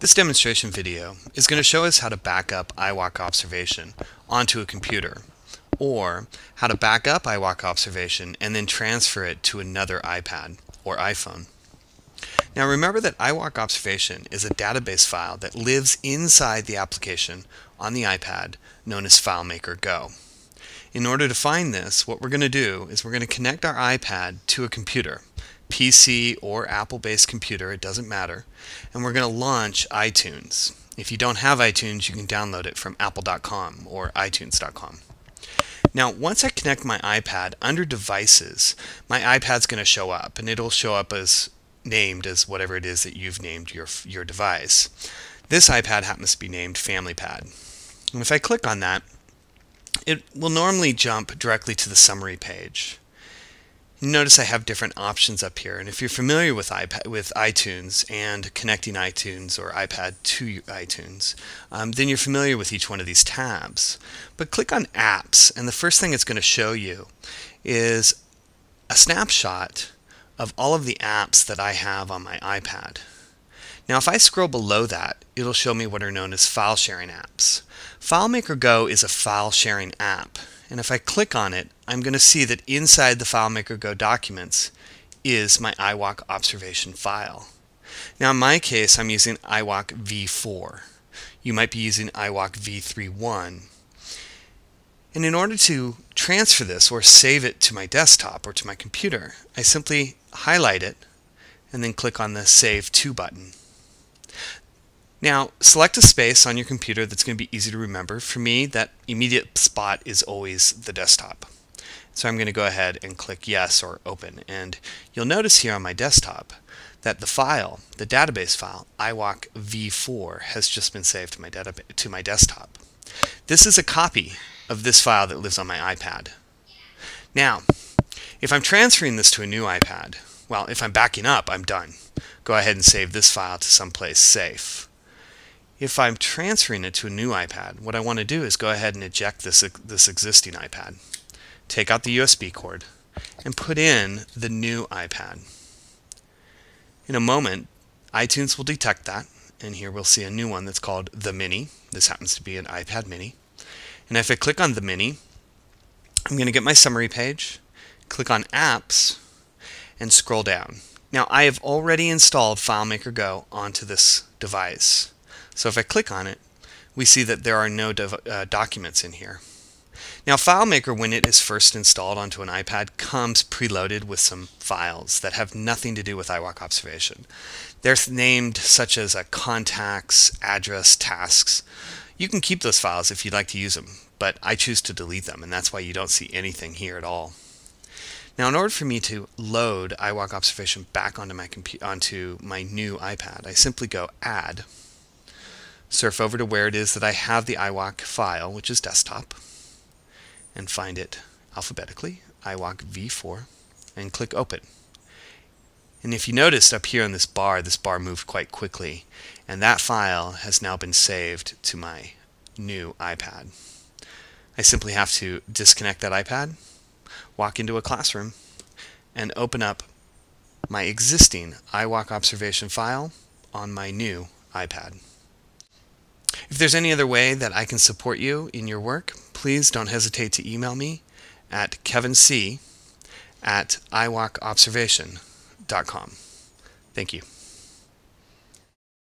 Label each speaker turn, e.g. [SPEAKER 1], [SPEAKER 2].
[SPEAKER 1] This demonstration video is going to show us how to back up iWalkObservation onto a computer, or how to back up iWalkObservation and then transfer it to another iPad or iPhone. Now remember that iWalkObservation is a database file that lives inside the application on the iPad known as FileMaker Go. In order to find this, what we're going to do is we're going to connect our iPad to a computer, PC or Apple-based computer, it doesn't matter, and we're going to launch iTunes. If you don't have iTunes, you can download it from apple.com or itunes.com. Now, once I connect my iPad under Devices, my iPad's going to show up, and it'll show up as named as whatever it is that you've named your device. This iPad happens to be named FamilyPad. And if I click on that, it will normally jump directly to the summary page. Notice I have different options up here, and if you're familiar with iTunes and connecting iTunes or iPad to iTunes, then you're familiar with each one of these tabs. But click on Apps, and the first thing it's going to show you is a snapshot of all of the apps that I have on my iPad. Now if I scroll below that, it'll show me what are known as file sharing apps. FileMaker Go is a file sharing app, and if I click on it, I'm going to see that inside the FileMaker Go documents is my iWalkObservation file. Now in my case, I'm using iWalk v4. You might be using iWalk v3.1. And in order to transfer this or save it to my desktop or to my computer, I simply highlight it and then click on the Save To button. Now, select a space on your computer that's going to be easy to remember. For me, that immediate spot is always the desktop. So I'm going to go ahead and click Yes or Open. And you'll notice here on my desktop that the file, the database file, iWalk v4, has just been saved to my desktop. This is a copy of this file that lives on my iPad. Now, if I'm transferring this to a new iPad, well, if I'm backing up, I'm done. Go ahead and save this file to someplace safe. If I'm transferring it to a new iPad, what I want to do is go ahead and eject this existing iPad. Take out the USB cord and put in the new iPad. In a moment, iTunes will detect that, and here we'll see a new one that's called the Mini. This happens to be an iPad Mini. And if I click on the Mini, I'm going to get my summary page, click on Apps, and scroll down. Now I have already installed FileMaker Go onto this device. So if I click on it, we see that there are no documents in here. Now FileMaker, when it is first installed onto an iPad, comes preloaded with some files that have nothing to do with iWalkObservation. They're named such as contacts, address, tasks. You can keep those files if you'd like to use them, but I choose to delete them, and that's why you don't see anything here at all. Now in order for me to load iWalkObservation back onto my new iPad, I simply go Add, surf over to where it is that I have the iWalk file, which is desktop, and find it alphabetically, iWalk v4, and click Open. And if you noticed up here on this bar moved quite quickly, and that file has now been saved to my new iPad. I simply have to disconnect that iPad, walk into a classroom, and open up my existing iWalkObservation file on my new iPad. If there's any other way that I can support you in your work, please don't hesitate to email me at kevinc@iWalkObservation.com. Thank you.